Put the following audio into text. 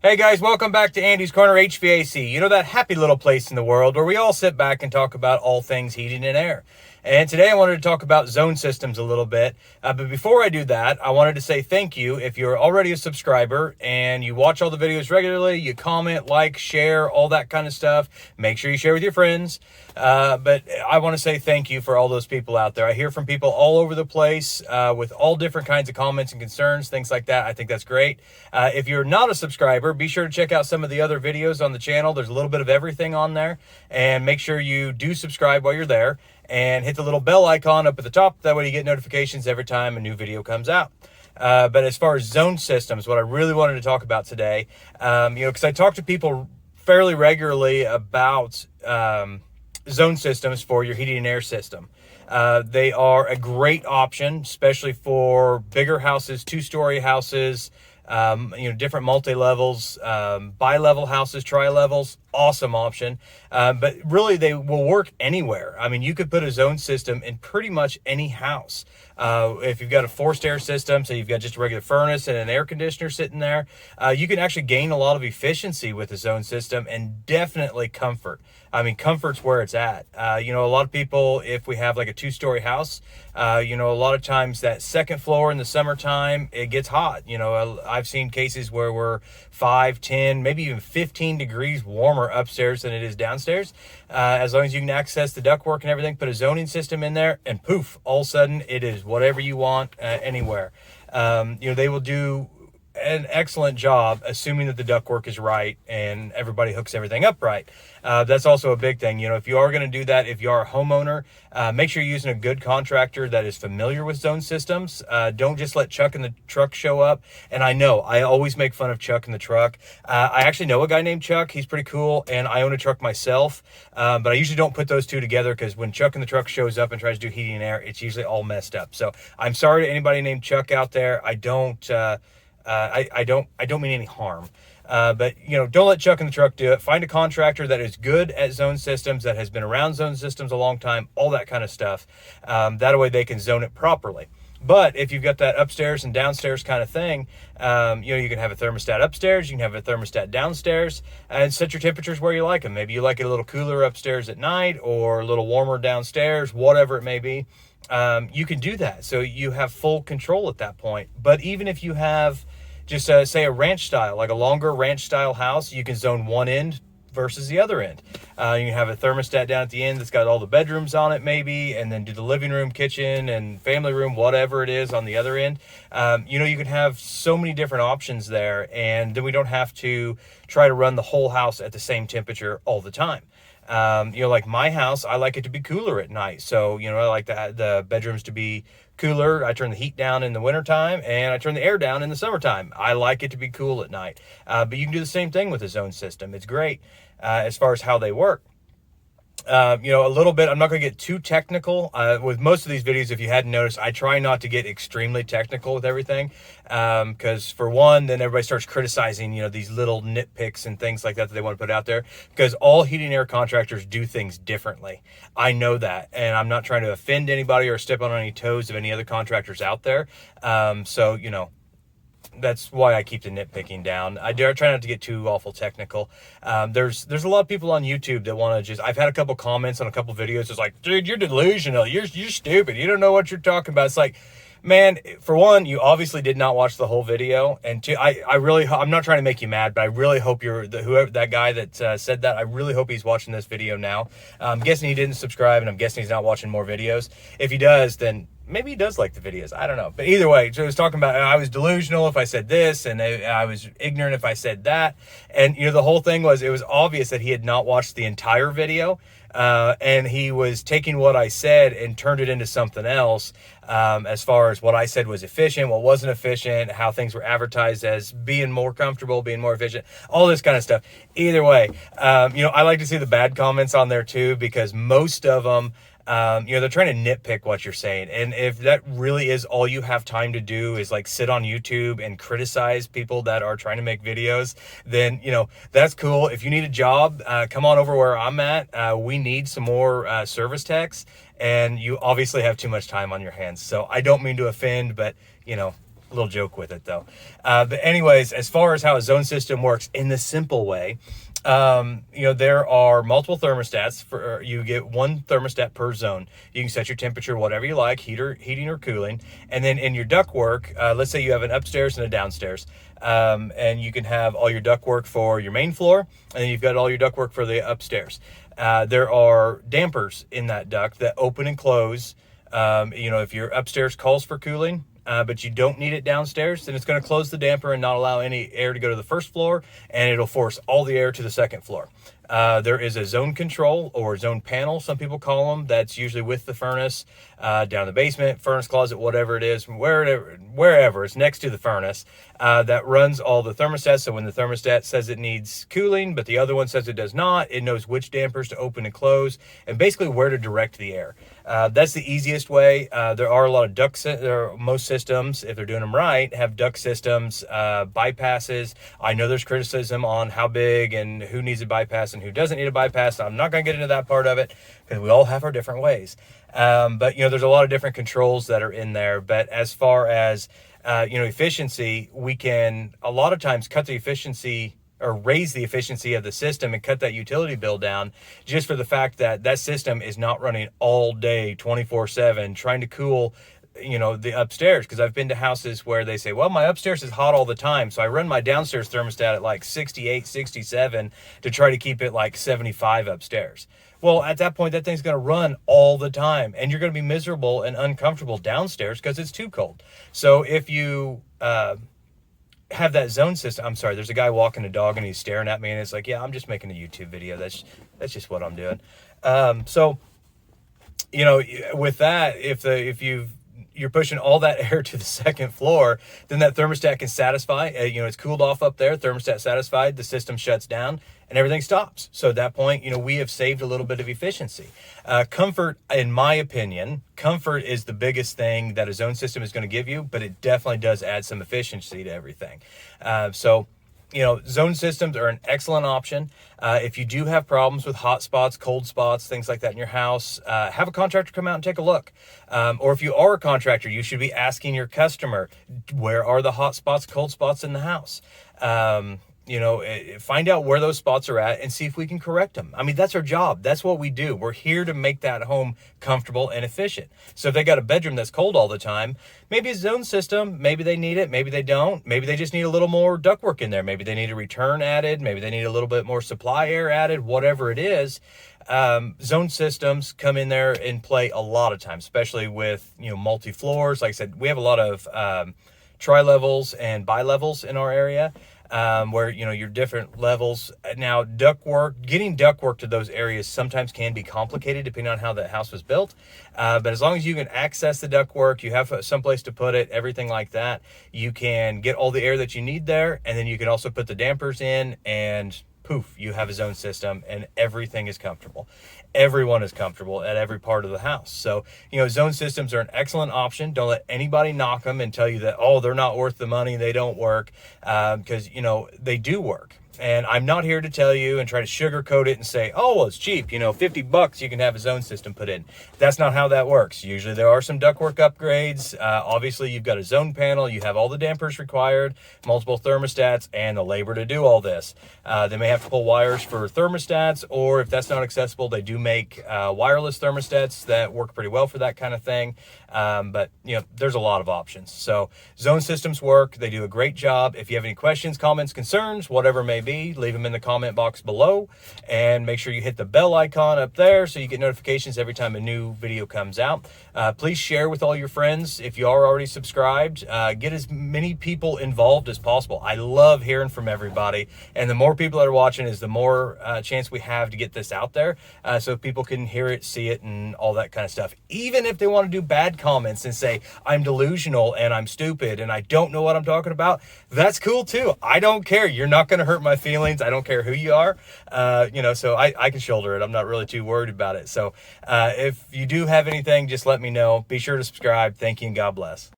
Hey guys, welcome back to Andy's Corner HVAC. You know, that happy little place in the world where we all sit back and talk about all things heating and air. And today I wanted to talk about zone systems a little bit. But before I do that, I wanted to say thank you if you're already a subscriber and you watch all the videos regularly, you comment, like, share, all that kind of stuff. Make sure you share with your friends. But I want to say thank you for all those people out there. I hear from people all over the place with all different kinds of comments and concerns, things like that. I think that's great. If you're not a subscriber, be sure to check out some of the other videos on the channel. There's a little bit of everything on there. And make sure you do subscribe while you're there. And hit the little bell icon up at the top. That way you get notifications every time a new video comes out. But as far as zone systems, what I really wanted to talk about today, because I talk to people fairly regularly about zone systems for your heating and air system. They are a great option, especially for bigger houses, two-story houses, different multi-levels, bi-level houses, tri-levels. Awesome option. But really they will work anywhere. I mean, you could put a zone system in pretty much any house. If you've got a forced air system, so you've got just a regular furnace and an air conditioner sitting there, you can actually gain a lot of efficiency with the zone system and definitely comfort. I mean, comfort's where it's at. A lot of people, if we have like a two-story house, a lot of times that second floor in the summertime, it gets hot. I've seen cases where we're 5, 10, maybe even 15 degrees warmer upstairs than it is downstairs. As long as you can access the ductwork and everything, put a zoning system in there and poof, all of a sudden it is whatever you want anywhere. They will do an excellent job assuming that the ductwork is right and everybody hooks everything up right. That's also a big thing. If you are going to do that, if you are a homeowner, make sure you're using a good contractor that is familiar with zone systems. Don't just let Chuck in the truck show up. And I know I always make fun of Chuck in the truck. I actually know a guy named Chuck. He's pretty cool. And I own a truck myself. But I usually don't put those two together because when Chuck in the truck shows up and tries to do heating and air, it's usually all messed up. So I'm sorry to anybody named Chuck out there. I don't mean any harm. But don't let Chuck in the truck do it. Find a contractor that is good at zone systems, that has been around zone systems a long time, all that kind of stuff. That way they can zone it properly. But if you've got that upstairs and downstairs kind of thing, you can have a thermostat upstairs, you can have a thermostat downstairs, and set your temperatures where you like them. Maybe you like it a little cooler upstairs at night or a little warmer downstairs, whatever it may be. You can do that. So you have full control at that point. But even if you have just say a ranch style, like a longer ranch style house, you can zone one end versus the other end. You can have a thermostat down at the end that's got all the bedrooms on it maybe, and then do the living room, kitchen, and family room, whatever it is on the other end. You can have so many different options there, and then we don't have to try to run the whole house at the same temperature all the time. Like my house, I like it to be cooler at night. So, I like the bedrooms to be cooler. I turn the heat down in the wintertime and I turn the air down in the summertime. I like it to be cool at night. But you can do the same thing with a zone system. It's great as far as how they work. A little bit, I'm not going to get too technical with most of these videos. If you hadn't noticed, I try not to get extremely technical with everything. Because for one, then everybody starts criticizing, these little nitpicks and things like that they want to put out there, because all heating and air contractors do things differently. I know that, and I'm not trying to offend anybody or step on any toes of any other contractors out there. That's why I keep the nitpicking down. I try not to get too awful technical. There's a lot of people on YouTube that want to I've had a couple comments on a couple videos. It's like, dude, you're delusional. You're stupid. You don't know what you're talking about. It's like, man, for one, you obviously did not watch the whole video. And two, I'm not trying to make you mad, but I really hope whoever that guy that said that, I really hope he's watching this video now. I'm guessing he didn't subscribe, and I'm guessing he's not watching more videos. If he does, then maybe he does like the videos. I don't know. But either way, so I was talking about I was delusional if I said this, and I was ignorant if I said that. And, the whole thing was, it was obvious that he had not watched the entire video. And he was taking what I said and turned it into something else, as far as what I said was efficient, what wasn't efficient, how things were advertised as being more comfortable, being more efficient, all this kind of stuff. Either way, I like to see the bad comments on there too, because most of them, they're trying to nitpick what you're saying. And if that really is all you have time to do is like sit on YouTube and criticize people that are trying to make videos, then, that's cool. If you need a job, come on over where I'm at. We need some more service techs, and you obviously have too much time on your hands. So I don't mean to offend, but, little joke with it though. But anyways, as far as how a zone system works in the simple way, there are multiple thermostats. You get one thermostat per zone. You can set your temperature whatever you like, heating or cooling. And then in your ductwork, let's say you have an upstairs and a downstairs, and you can have all your ductwork for your main floor, and then you've got all your ductwork for the upstairs. There are dampers in that duct that open and close. If your upstairs calls for cooling, but you don't need it downstairs, then it's going to close the damper and not allow any air to go to the first floor, and it'll force all the air to the second floor. There is a zone control or zone panel, some people call them, that's usually with the furnace, down in the basement, furnace closet, whatever it is, wherever it's next to the furnace, that runs all the thermostats. So when the thermostat says it needs cooling, but the other one says it does not, it knows which dampers to open and close, and basically where to direct the air. That's the easiest way. There are a lot of most systems, if they're doing them right, have duct systems, bypasses. I know there's criticism on how big and who needs a bypass and who doesn't need a bypass. I'm not going to get into that part of it because we all have our different ways. But there's a lot of different controls that are in there. But as far as, efficiency, we can a lot of times cut the efficiency or raise the efficiency of the system and cut that utility bill down just for the fact that that system is not running all day 24/7 trying to cool the upstairs. Because I've been to houses where they say, well, my upstairs is hot all the time, so I run my downstairs thermostat at like 68, 67 to try to keep it like 75 upstairs. Well, at that point, that thing's going to run all the time, and you're going to be miserable and uncomfortable downstairs because it's too cold. So if you have that zone system, I'm sorry, there's a guy walking a dog and he's staring at me, and it's like, yeah, I'm just making a YouTube video. That's just what I'm doing. With that, if you're pushing all that air to the second floor, then that thermostat can satisfy. It's cooled off up there, thermostat satisfied, the system shuts down, and everything stops. So at that point, we have saved a little bit of efficiency. Comfort, in my opinion, comfort is the biggest thing that a zone system is going to give you, but it definitely does add some efficiency to everything. Zone systems are an excellent option. If you do have problems with hot spots, cold spots, things like that in your house, have a contractor come out and take a look. Or if you are a contractor, you should be asking your customer, where are the hot spots, cold spots in the house? Find out where those spots are at and see if we can correct them. I mean, that's our job. That's what we do. We're here to make that home comfortable and efficient. So if they got a bedroom that's cold all the time, maybe a zone system, maybe they need it, maybe they don't. Maybe they just need a little more ductwork in there. Maybe they need a return added. Maybe they need a little bit more supply air added, whatever it is. Zone systems come in there and play a lot of times, especially with, multi-floors. Like I said, we have a lot of tri-levels and bi-levels in our area. Where your different levels. Now, getting ductwork to those areas sometimes can be complicated depending on how the house was built. But as long as you can access the ductwork, you have some place to put it, everything like that, you can get all the air that you need there, and then you can also put the dampers in, and poof, you have a zone system, and everything is comfortable. Everyone is comfortable at every part of the house. So, zone systems are an excellent option. Don't let anybody knock them and tell you that, oh, they're not worth the money, they don't work, because, they do work. And I'm not here to tell you and try to sugarcoat it and say, oh, well, it's cheap, $50 you can have a zone system put in. That's not how that works. Usually there are some ductwork upgrades. Obviously you've got a zone panel, you have all the dampers required, multiple thermostats, and the labor to do all this. They may have to pull wires for thermostats, or if that's not accessible, they do make wireless thermostats that work pretty well for that kind of thing. But there's a lot of options. So zone systems work. They do a great job. If you have any questions, comments, concerns, whatever may be, leave them in the comment box below, and make sure you hit the bell icon up there so you get notifications every time a new video comes out. Please share with all your friends. If you are already subscribed, get as many people involved as possible. I love hearing from everybody, and the more people that are watching is the more chance we have to get this out there, so people can hear it, see it, and all that kind of stuff. Even if they want to do bad comments and say I'm delusional and I'm stupid and I don't know what I'm talking about, that's cool too. I don't care. You're not going to hurt my feelings. I don't care who you are, so I can shoulder it. I'm not really too worried about it. So if you do have anything, just let me know. Be sure to subscribe. Thank you, and God bless.